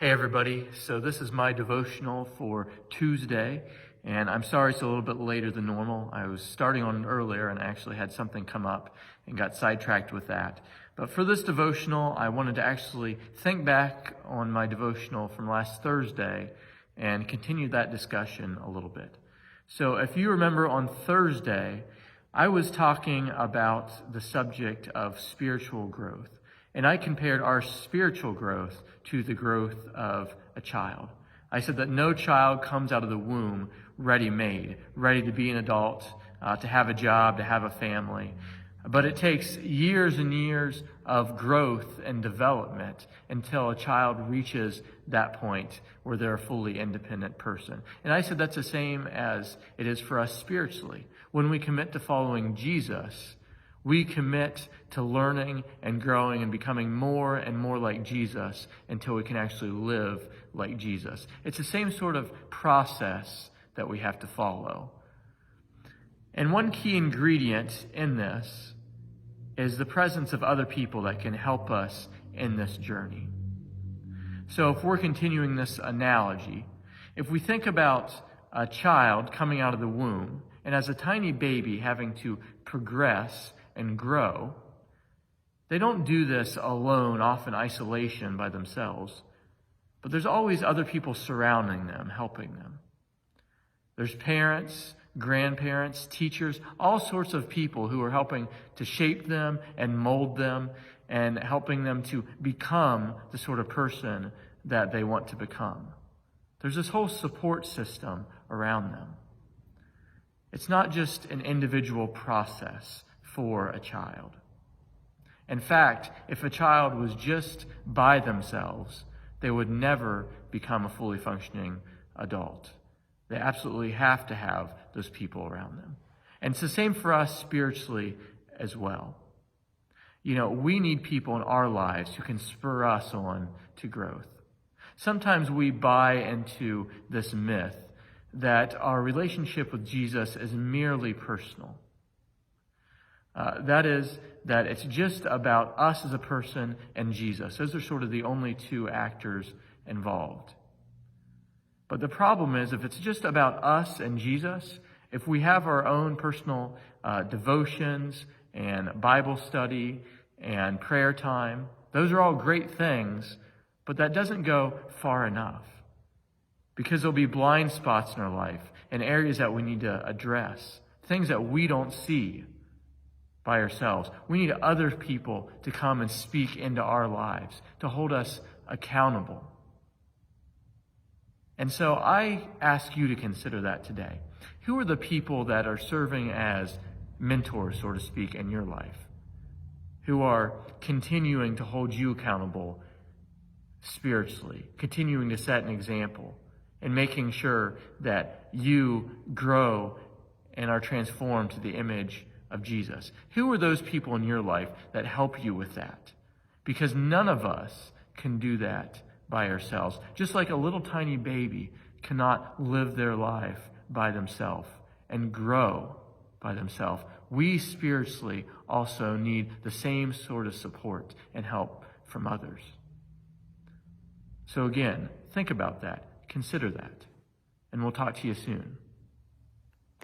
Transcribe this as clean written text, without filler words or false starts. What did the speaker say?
Hey everybody, so this is my devotional for Tuesday, and I'm sorry it's a little bit later than normal. I was starting on it earlier and I actually had something come up and got sidetracked with that. But for this devotional, I wanted to actually think back on my devotional from last Thursday and continue that discussion a little bit. So if you remember on Thursday, I was talking about the subject of spiritual growth. And I compared our spiritual growth to the growth of a child. I said that no child comes out of the womb ready-made, ready to be an adult, to have a job, to have a family. But it takes years and years of growth and development until a child reaches that point where they're a fully independent person. And I said that's the same as it is for us spiritually. When we commit to following Jesus, we commit to learning and growing and becoming more and more like Jesus until we can actually live like Jesus. It's the same sort of process that we have to follow. And one key ingredient in this is the presence of other people that can help us in this journey. So if we're continuing this analogy, if we think about a child coming out of the womb and as a tiny baby having to progress and grow, they don't do this alone, off in isolation by themselves, but there's always other people surrounding them, helping them. There's parents, grandparents, teachers, all sorts of people who are helping to shape them and mold them and helping them to become the sort of person that they want to become. There's this whole support system around them. It's not just an individual process for a child. In fact, if a child was just by themselves, they would never become a fully functioning adult. They absolutely have to have those people around them. And it's the same for us spiritually as well. You know, we need people in our lives who can spur us on to growth. Sometimes we buy into this myth that our relationship with Jesus is merely personal. That is, that it's just about us as a person and Jesus. Those are sort of the only two actors involved. But the problem is, if it's just about us and Jesus, if we have our own personal devotions and Bible study and prayer time, those are all great things, but that doesn't go far enough. Because there'll be blind spots in our life and areas that we need to address, things that we don't see by ourselves. We need other people to come and speak into our lives, to hold us accountable. And so I ask you to consider that today. Who are the people that are serving as mentors, so to speak, in your life? Who are continuing to hold you accountable spiritually, continuing to set an example, and making sure that you grow and are transformed to the image of Jesus? Who are those people in your life that help you with that? Because none of us can do that by ourselves. Just like a little tiny baby cannot live their life by themselves and grow by themselves, we spiritually also need the same sort of support and help from others. So again, think about that. Consider that. And we'll talk to you soon.